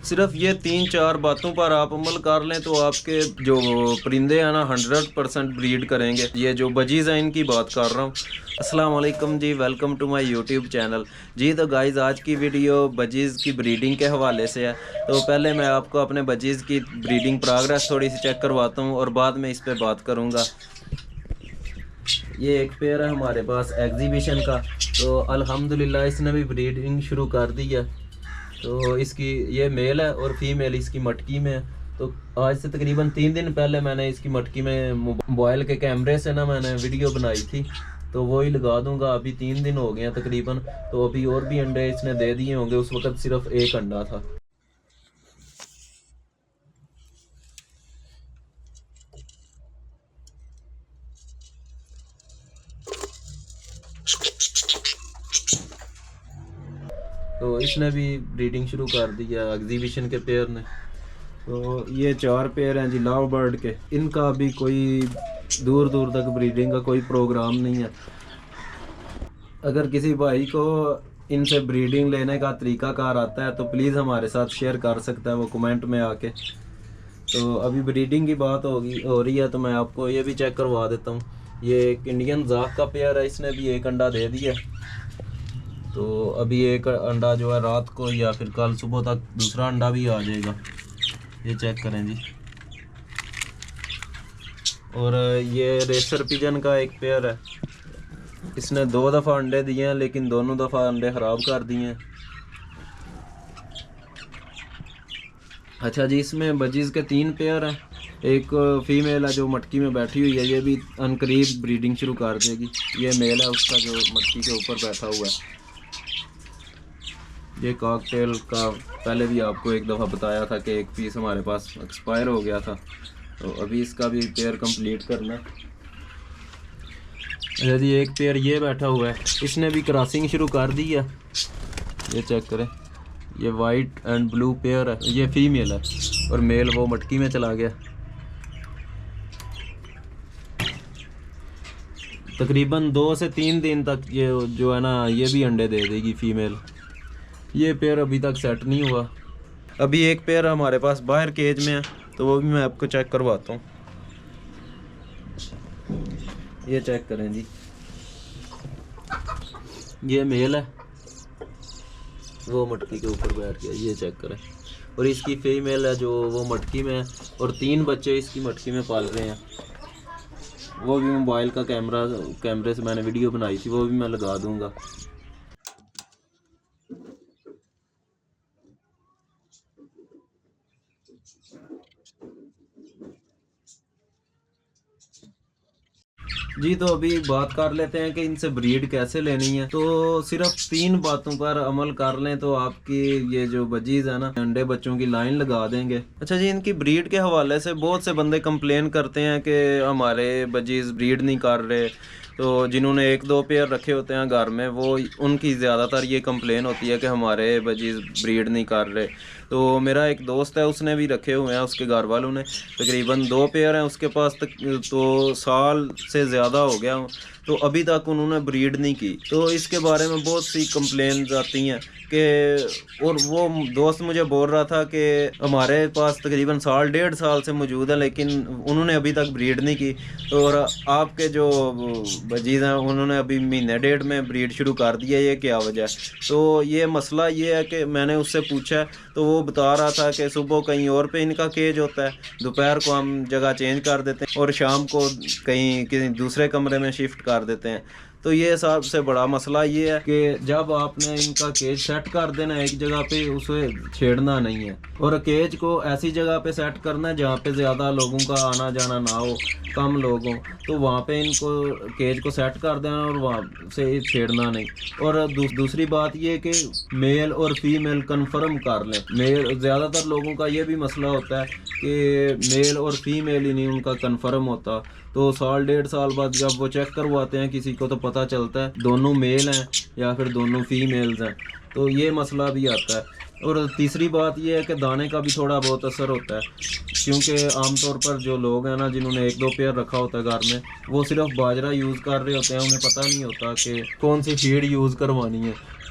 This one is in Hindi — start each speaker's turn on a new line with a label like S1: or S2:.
S1: सिर्फ ये 3-4 बातों पर आप अमल कर लें तो आपके जो परिंदे हैं ना 100% ब्रीड करेंगे। ये जो बजीज़ हैं इनकी बात कर रहा हूँ। अस्सलाम वालेकुम जी, welcome to my YouTube channel. जी तो गाइज़, आज की वीडियो बजीज़ की ब्रीडिंग के हवाले से है। तो पहले मैं आपको अपने बजीज़ की ब्रीडिंग प्रोग्रेस थोड़ी सी चेक करवाता हूँ और बाद में इस पर बात करूँगा। ये एक पेयर है हमारे पास एग्जीबिशन का, तो अल्हम्दुलिल्लाह इसने भी ब्रीडिंग शुरू कर दी है। तो इसकी ये मेल है और फीमेल इसकी मटकी में है। तो आज से तकरीबन 3 दिन पहले मैंने इसकी मटकी में मोबाइल के कैमरे से ना मैंने वीडियो बनाई थी, तो वो ही लगा दूंगा। अभी 3 दिन हो गए हैं तकरीबन, तो अभी और भी अंडे इसने दे दिए होंगे। उस वक्त सिर्फ एक अंडा था। तो इसने भी ब्रीडिंग शुरू कर दी है एग्जीबिशन के पेयर ने। तो ये 4 पेयर हैं जी लव बर्ड के। इनका अभी कोई दूर दूर तक ब्रीडिंग का कोई प्रोग्राम नहीं है। अगर किसी भाई को इनसे ब्रीडिंग लेने का तरीका कार आता है तो प्लीज़ हमारे साथ शेयर कर सकता है वो कमेंट में आके। तो अभी ब्रीडिंग की बात हो रही है तो मैं आपको ये भी चेक करवा देता हूँ। ये एक इंडियन जाक का पेयर है, इसने भी एक अंडा दे दिया। तो अभी एक अंडा जो है रात को या फिर कल सुबह तक दूसरा अंडा भी आ जाएगा। ये चेक करें जी। और ये रेसर पिजन का एक पेयर है। इसने 2 दफ़ा अंडे दिए हैं लेकिन दोनों दफ़ा अंडे ख़राब कर दिए हैं। अच्छा जी, इसमें बजीज़ के 3 पेयर हैं। एक फीमेल है जो मटकी में बैठी हुई है, ये भी अनकरीब ब्रीडिंग शुरू कर देगी। ये मेल है उसका जो मटकी के ऊपर बैठा हुआ है। ये कॉकटेल का पहले भी आपको एक दफ़ा बताया था कि एक पीस हमारे पास एक्सपायर हो गया था, तो अभी इसका भी पेयर कंप्लीट करना है। यदि एक पेयर ये बैठा हुआ है, इसने भी क्रॉसिंग शुरू कर दी है। ये चेक करें, ये वाइट एंड ब्लू पेयर है। ये फीमेल है और मेल वो मटकी में चला गया। तकरीबन 2 से 3 दिन तक ये जो है ना ये भी अंडे दे देगी फीमेल। ये पेयर अभी तक सेट नहीं हुआ। अभी एक पेयर हमारे पास बाहर केज में है, तो वो भी मैं आपको चेक करवाता हूँ। ये चेक करें जी, ये मेल है वो मटकी के ऊपर बैठ गया। ये चेक करें। और इसकी फीमेल है जो वो मटकी में है और 3 बच्चे इसकी मटकी में पाल रहे हैं। वो भी मोबाइल का कैमरे से मैंने वीडियो बनाई थी, वो भी मैं लगा दूंगा। जी तो अभी बात कर लेते हैं कि इनसे ब्रीड कैसे लेनी है। तो सिर्फ 3 बातों पर अमल कर लें तो आपकी ये जो बजीज़ है ना अंडे बच्चों की लाइन लगा देंगे। अच्छा जी, इनकी ब्रीड के हवाले से बहुत से बंदे कंप्लेन करते हैं कि हमारे बजीज़ ब्रीड नहीं कर रहे। तो जिन्होंने 1-2 पेयर रखे होते हैं घर में, वो उनकी ज़्यादातर ये कंप्लेन होती है कि हमारे बजीज़ ब्रीड नहीं कर रहे। तो मेरा एक दोस्त है, उसने भी रखे हुए हैं, उसके घर वालों ने तकरीबन 2 पेयर हैं उसके पास तक। तो साल से ज़्यादा हो गया, तो अभी तक उन्होंने ब्रीड नहीं की। तो इसके बारे में बहुत सी कंप्लेंट्स आती हैं कि, और वो दोस्त मुझे बोल रहा था कि हमारे पास तकरीबन 1.5 साल से मौजूद है लेकिन उन्होंने अभी तक ब्रीड नहीं की। और आपके जो बजीज़ हैं उन्होंने अभी 1.5 महीने में ब्रीड शुरू कर दिया, ये क्या वजह है? तो ये मसला ये है कि मैंने उससे पूछा तो वो बता रहा था कि सुबह कहीं और पे इनका केज होता है, दोपहर को हम जगह चेंज कर देते हैं और शाम को कहीं किसी दूसरे कमरे में शिफ्ट कर देते हैं। तो ये सबसे बड़ा मसला ये है कि जब आपने इनका केज सेट कर देना एक जगह पे, उसे छेड़ना नहीं है। और केज को ऐसी जगह पे सेट करना है जहाँ पे ज़्यादा लोगों का आना जाना ना हो, कम लोग हों, तो वहाँ पे इनको केज को सेट कर देना और वहाँ से छेड़ना नहीं। और दूसरी बात ये कि मेल और फीमेल कंफर्म कर लें। मेल ज़्यादातर लोगों का ये भी मसला होता है कि मेल और फीमेल ही नहीं उनका कंफर्म होता। तो 1.5 साल बाद जब वो चेक करवाते हैं किसी को तो पता चलता है दोनों मेल हैं या फिर दोनों फीमेल्स हैं। तो ये मसला भी आता है। और तीसरी बात ये है कि दाने का भी थोड़ा बहुत असर होता है, क्योंकि आमतौर पर जो लोग हैं ना जिन्होंने 1-2 पेयर रखा होता है घर में, वो सिर्फ बाजरा यूज़ कर रहे होते हैं, उन्हें पता नहीं होता कि कौन सी फीड यूज़ करवानी है।